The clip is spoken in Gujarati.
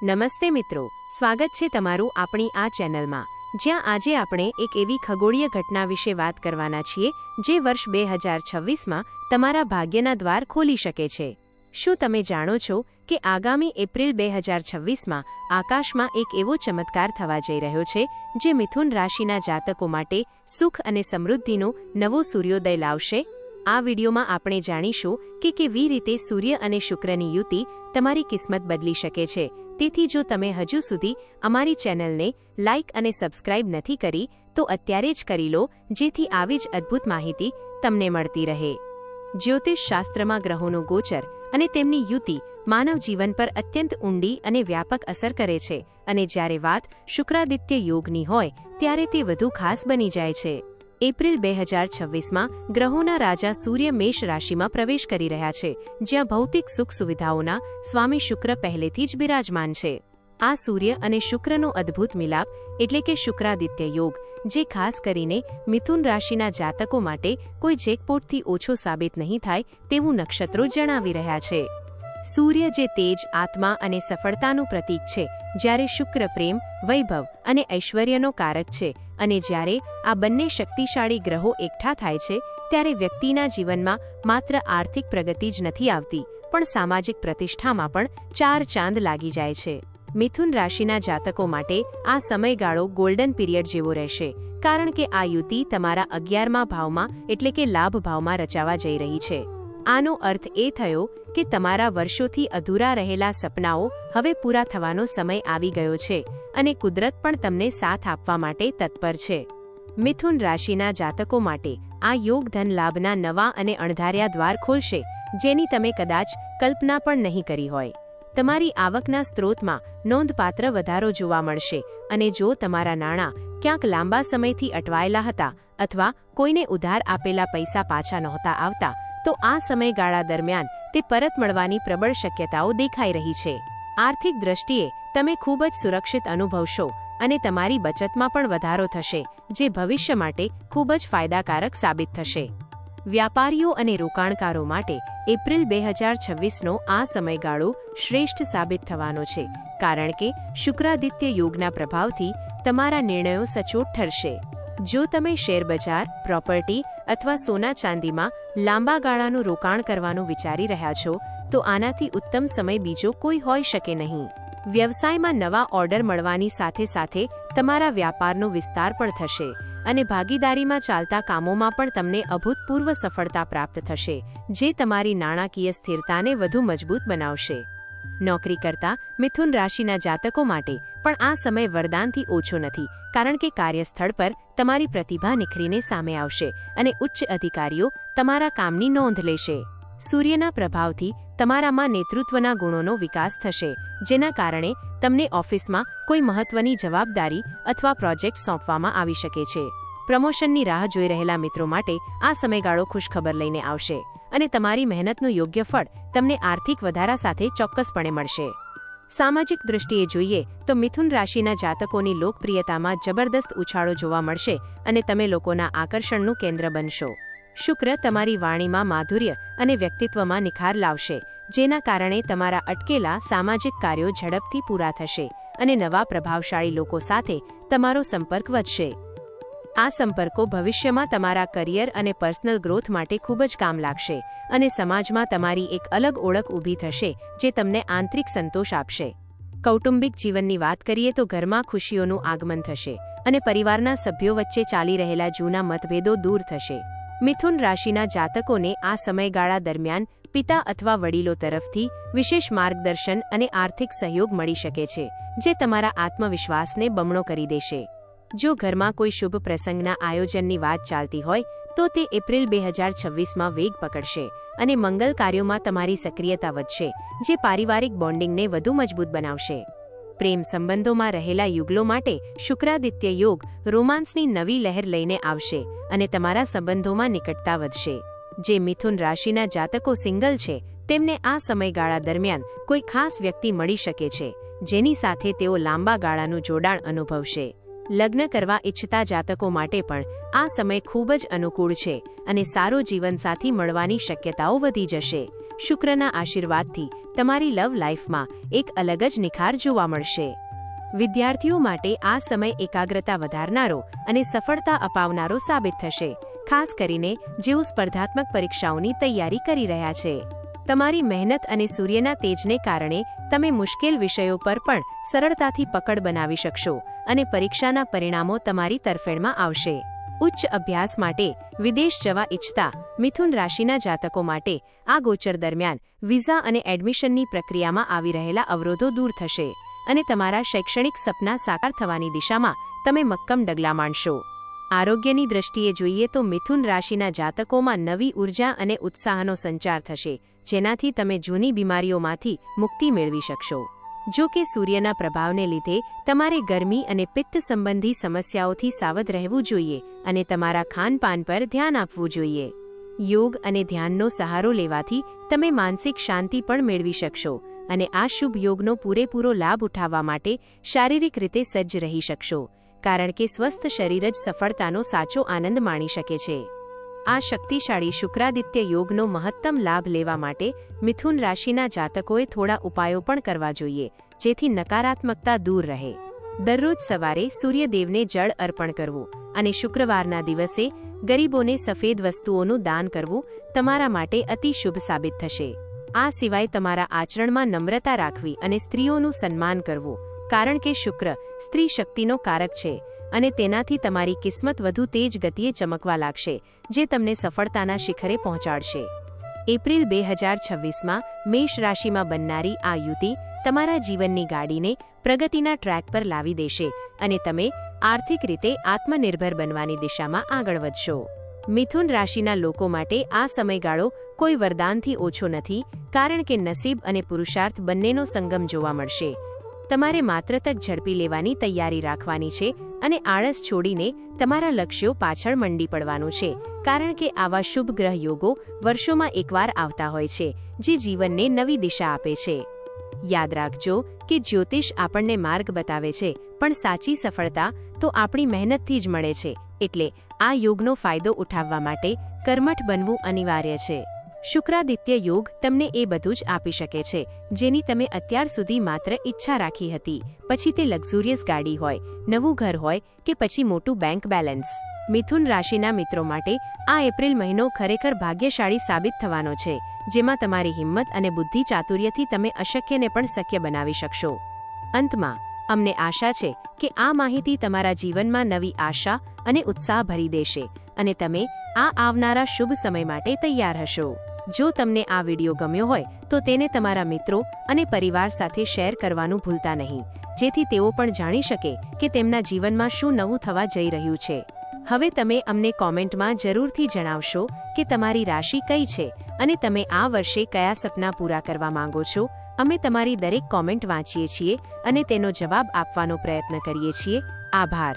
નમસ્તે મિત્રો, સ્વાગત છે તમારું આપણી આ ચેનલમાં, જ્યાં આજે આપણે એક એવી ખગોળીય ઘટના વિશે વાત કરવાના છીએ જે વર્ષ 2026માં તમારા ભાગ્યના દ્વાર ખોલી શકે છે। શું તમે જાણો છો કે આગામી એપ્રિલ 2026માં આકાશમાં એક એવો ચમત્કાર થવા જઈ રહ્યો છે જે મિથુન રાશિના જાતકો માટે સુખ અને સમૃદ્ધિનો નવો સૂર્યોદય લાવશે? આ વિડીયોમાં આપણે જાણીશું કે કેવી રીતે સૂર્ય અને શુક્રની યુતિ તમારી કિસ્મત બદલી શકે છે। તેથી જો તમે હજુ સુધી અમારી ચેનલને લાઇક અને સબસ્ક્રાઇબ નથી કરી તો અત્યારે જ કરી લો, જેથી આવી જ અદ્ભુત માહિતી તમને મળતી રહે। જ્યોતિષ શાસ્ત્રમાં ગ્રહોનો ગોચર અને તેમની યુતિ માનવ જીવન પર અત્યંત ઊંડી અને વ્યાપક અસર કરે છે, અને જ્યારે વાત શુક્રાદિત્ય યોગની હોય ત્યારે તે વધુ ખાસ બની જાય છે। એપ્રિલ 2026માં ગ્રહોના રાજા સૂર્ય મેષ રાશિમાં પ્રવેશ કરી રહ્યા છે, જ્યાં ભૌતિક સુખ સુવિધાઓના સ્વામી શુક્ર પહેલેથી જ બિરાજમાન છે। આ સૂર્ય અને શુક્રનો અદ્ભુત મિલાપ એટલે કે શુક્રાદિત્ય યોગ, જે ખાસ કરીને મિથુન રાશિના જાતકો માટે કોઈ જેકપોટથી ઓછો સાબિત નહીં થાય તેવું નક્ષત્રો જણાવી રહ્યા છે। સૂર્ય જે તેજ, આત્મા અને સફળતાનું પ્રતીક છે, જ્યારે શુક્ર પ્રેમ, વૈભવ અને ઐશ્વર્યનો કારક છે, અને જ્યારે આ બંને શક્તિશાળી ગ્રહો એકઠા થાય છે ત્યારે વ્યક્તિના જીવનમાં માત્ર આર્થિક પ્રગતિ જ નથી આવતી, પણ સામાજિક પ્રતિષ્ઠામાં પણ ચાર ચાંદ લાગી જાય છે। મિથુન રાશિના જાતકો માટે આ સમયગાળો ગોલ્ડન પીરિયડ જેવો રહેશે, કારણ કે આ યુતિ તમારા 11મા ભાવમાં એટલે કે લાભ ભાવમાં રચાવા જઈ રહી છે। આનો અર્થ એ થયો કે તમારા વર્ષોથી અધૂરા રહેલા સપનાઓ હવે પૂરા થવાનો સમય આવી ગયો છે, અને કુદરત પણ તમને સાથ આપવા માટે તત્પર છે। મિથુન રાશિના જાતકો માટે આ યોગ ધન લાભના નવા અને અણધાર્યા દ્વાર ખોલશે, જેની તમે કદાચ કલ્પના પણ નહીં કરી હોય। તમારી આવકના સ્ત્રોતમાં નોંધપાત્ર વધારો જોવા મળશે, અને જો તમારા નાણાં ક્યાંક લાંબા સમયથી અટવાયેલા હતા અથવા કોઈને ઉધાર આપેલા પૈસા પાછા નહોતા આવતા, તો આ સમયગાળા દરમિયાન તે પરત મળવાની પ્રબળ શક્યતાઓ દેખાઈ રહી છે। આર્થિક દ્રષ્ટિએ તમે ખૂબ જ સુરક્ષિત અનુભવશો, અને તમારી બચતમાં પણ વધારો થશે, જે ભવિષ્ય માટે ખૂબ જ ફાયદાકારક સાબિત થશે। વ્યાપારીઓ અને રોકાણકારો માટે એપ્રિલ 2026નો આ સમયગાળો શ્રેષ્ઠ સાબિત થવાનો છે, કારણ કે શુક્રાદિત્ય યોગના પ્રભાવથી તમારા નિર્ણયો સચોટ ઠરશે। જો તમે શેરબજાર, પ્રોપર્ટી અથવા સોના ચાંદીમાં લાંબા ગાળાનું રોકાણ કરવાનું વિચારી રહ્યા છો, તો આનાથી ઉત્તમ સમય બીજો કોઈ હોઈ શકે નહીં। વ્યવસાયમાં નવા ઓર્ડર મળવાની સાથે સાથે તમારા વ્યાપારનો વિસ્તાર પણ થશે, અને ભાગીદારીમાં ચાલતા કામોમાં પણ તમને અભૂતપૂર્વ સફળતા પ્રાપ્ત થશે, જે તમારી નાણાકીય સ્થિરતાને વધુ મજબૂત બનાવશે। નોકરી કરતા મિથુન રાશિના જાતકો માટે પણ આ સમય વરદાનથી ઓછો નથી, કારણ કે કાર્યસ્થળ પર તમારી પ્રતિભા નિખરીને સામે આવશે, અને ઉચ્ચ અધિકારીઓ તમારા કામની નોંધ લેશે। સૂર્યના પ્રભાવથી તમારામાં નેતૃત્વના ગુણોનો વિકાસ થશે, જેના કારણે તમને ઓફિસમાં કોઈ મહત્વની જવાબદારી અથવા પ્રોજેક્ટ સોંપવામાં આવી શકે છે। પ્રમોશનની રાહ જોઈ રહેલા મિત્રો માટે આ સમયગાળો ખુશખબર લઈને આવશે, અને તમારી મહેનતનું યોગ્ય ફળ તમને આર્થિક વધારા સાથે ચોક્કસપણે મળશે। સામાજિક દૃષ્ટિએ જોઈએ તો મિથુન રાશિના જાતકોની લોકપ્રિયતામાં જબરદસ્ત ઉછાળો જોવા મળશે, અને તમે લોકોના આકર્ષણનું કેન્દ્ર બનશો। શુક્ર તમારી વાણીમાં માધુર્ય અને વ્યક્તિત્વમાં નિખાર લાવશે, જેના કારણે તમારા અટકેલા સામાજિક કાર્યો ઝડપથી પૂરા થશે, અને નવા પ્રભાવશાળી લોકો સાથે તમારો સંપર્ક વધશે। આ સંપર્કો ભવિષ્યમાં તમારા કરિયર અને પર્સનલ ગ્રોથ માટે ખૂબ જ કામ લાગશે, અને સમાજમાં તમારી એક અલગ ઓળખ ઊભી થશે જે તમને આંતરિક સંતોષ આપશે। કૌટુંબિક જીવનની વાત કરીએ તો ઘરમાં ખુશીઓનું આગમન થશે, અને પરિવારના સભ્યો વચ્ચે ચાલી રહેલા જૂના મતભેદો દૂર થશે। મિથુન રાશિના જાતકોને આ સમયગાળા દરમિયાન પિતા અથવા વડીલો તરફથી વિશેષ માર્ગદર્શન અને આર્થિક સહયોગ મળી શકે છે, જે તમારા આત્મવિશ્વાસને બમણો કરી દેશે। જો ઘરમાં કોઈ શુભ પ્રસંગના આયોજનની વાત ચાલતી હોય તો તે એપ્રિલ 2026માં વેગ પકડશે, અને મંગલ કાર્યોમાં તમારી સક્રિયતા વધશે, જે પારિવારિક બોન્ડિંગને વધુ મજબૂત બનાવશે। પ્રેમ સંબંધોમાં રહેલા યુગલો માટે શુક્રાદિત્ય યોગ રોમાન્સની નવી લહેર લઈને આવશે, અને તમારા સંબંધોમાં નિકટતા વધશે। જે મિથુન રાશિના જાતકો સિંગલ છે, તેમને આ સમયગાળા દરમિયાન કોઈ ખાસ વ્યક્તિ મળી શકે છે, જેની સાથે તેઓ લાંબા ગાળાનું જોડાણ અનુભવશે। લગ્ન કરવા ઈચ્છતા જાતકો માટે પણ આ સમય ખૂબ જ અનુકૂળ છે, અને સારો જીવનસાથી મળવાની શક્યતાઓ વધી જશે। શુક્રના આશીર્વાદથી તમારી લવ લાઈફમાં એક અલગ જ નિખાર જોવા મળશે. વિદ્યાર્થીઓ માટે આ સમય એકાગ્રતા વધારનારો અને સફળતા અપાવનારો સાબિત થશે, ખાસ કરીને જેઓ સ્પર્ધાત્મક પરીક્ષાઓની તૈયારી કરી રહ્યા છે. તમારી મહેનત અને સૂર્યના તેજને કારણે તમે મુશ્કેલ વિષયો પર પણ સરળતાથી પકડ બનાવી શકશો અને પરીક્ષાના પરિણામો તમારી તરફેણમાં આવશે. ઉચ્ચ અભ્યાસ માટે વિદેશ જવા ઈચ્છતા મિથુન રાશિના જાતકો માટે આ ગોચર દરમિયાન વિઝા અને એડમિશનની પ્રક્રિયામાં આવી રહેલા અવરોધો દૂર થશે અને તમારા શૈક્ષણિક સપના સાકાર થવાની દિશામાં તમે મક્કમ ડગલા માંડશો. આરોગ્યની દ્રષ્ટિએ જોઈએ તો મિથુન રાશિના જાતકોમાં નવી ઉર્જા અને ઉત્સાહનો સંચાર થશે, જેનાથી તમે જૂની બીમારીઓમાંથી મુક્તિ મેળવી શકશો. જો કે સૂર્યના પ્રભાવને લીધે તમારે ગરમી અને પિત્ત સંબંધી સમસ્યાઓથી સાવધ રહેવું જોઈએ અને તમારા ખાનપાન પર ધ્યાન આપવું જોઈએ. યોગ અને ધ્યાનનો સહારો લેવાથી તમે માનસિક શાંતિ પણ મેળવી શકશો અને આ શુભ યોગનો પૂરેપૂરો લાભ ઉઠાવવા માટે શારીરિક રીતે સજ્જ રહી શકશો, કારણ કે સ્વસ્થ શરીર જ સફળતાનો સાચો આનંદ માણી શકે છે. આ શક્તિશાળી શુક્રાદિત્ય યોગનો મહત્તમ લાભ લેવા માટે મિથુન રાશિના જાતકોએ થોડા ઉપાયો પણ કરવા જોઈએ, જેથી નકારાત્મકતા દૂર રહે. દરરોજ સવારે સૂર્યદેવને જળ અર્પણ કરવું અને શુક્રવારના દિવસે ગરીબોને સફેદ વસ્તુઓનું દાન કરવું તમારા માટે અતિ શુભ સાબિત થશે. આ સિવાય તમારા આચરણમાં નમ્રતા રાખવી અને સ્ત્રીઓનું સન્માન કરવું, કારણ કે શુક્ર સ્ત્રી શક્તિનો કારક છે અને તેનાથી તમારી કિસ્મત વધુ તેજ ગતિએ ચમકવા લાગશે, જે તમને સફળતાના શિખરે પહોંચાડશે. એપ્રિલ 2026માં મેષ રાશિમાં બનનારી આ યુતિ તમારા જીવનની ગાડીને પ્રગતિના ટ્રેક પર લાવી દેશે અને તમે આર્થિક રીતે આત્મનિર્ભર બનવાની દિશામાં આગળ વધશો. મિથુન રાશિના લોકો માટે આ સમયગાળો કોઈ વરદાનથી ઓછો નથી, કારણ કે નસીબ અને પુરુષાર્થ બંનેનો સંગમ જોવા મળશે. તમારે માત્ર તક ઝડપી લેવાની તૈયારી રાખવાની છે અને આળસ છોડીને તમારા લક્ષ્યો પાછળ મંડી પડવાનું છે, કારણ કે આવા શુભ ગ્રહ યોગો વર્ષોમાં એકવાર આવતા હોય છે, જે જીવનને નવી દિશા આપે છે. યાદ રાખજો કે જ્યોતિષ આપણને માર્ગ બતાવે છે, પણ સાચી સફળતા તો આપણી મહેનતથી જ મળે છે. એટલે આ યોગનો ફાયદો ઉઠાવવા માટે કર્મઠ બનવું અનિવાર્ય છે. શુક્રાદિત્ય યોગ તમને એ બધું જ આપી શકે છે, જેની તમે અત્યાર સુધી માત્ર ઈચ્છા રાખી હતી, પછી તે લક્ઝુરિયસ ગાડી હોય, નવું ઘર હોય કે પછી મોટું બેંક બેલેન્સ. મિથુન રાશિના મિત્રો માટે આ એપ્રિલ મહિનો ખરેખર ભાગ્યશાળી સાબિત થવાનો છે, જેમાં તમારી હિંમત અને બુદ્ધિ ચાતુર્યથી તમે અશક્યને પણ શક્ય બનાવી શકશો. અંતમાં અમને આશા છે કે આ માહિતી તમારા જીવનમાં નવી આશા અને ઉત્સાહ ભરી દેશે અને તમે આ આવનારા શુભ સમય માટે તૈયાર હશો. જો તમને આ વિડીયો ગમ્યો હોય તો તેને તમારા મિત્રો અને પરિવાર સાથે શેર કરવાનું ભૂલતા નહીં, જેથી તેઓ પણ જાણી શકે કે તેમના જીવનમાં શું નવું થવા જઈ રહ્યું છે. હવે તમે અમને કોમેન્ટમાં જરૂરથી જણાવશો કે તમારી રાશિ કઈ છે અને તમે આ વર્ષે કયા સપના પૂરા કરવા માંગો છો. અમે તમારી દરેક કોમેન્ટ વાંચીએ છીએ અને તેનો જવાબ આપવાનો પ્રયત્ન કરીએ છીએ. આભાર.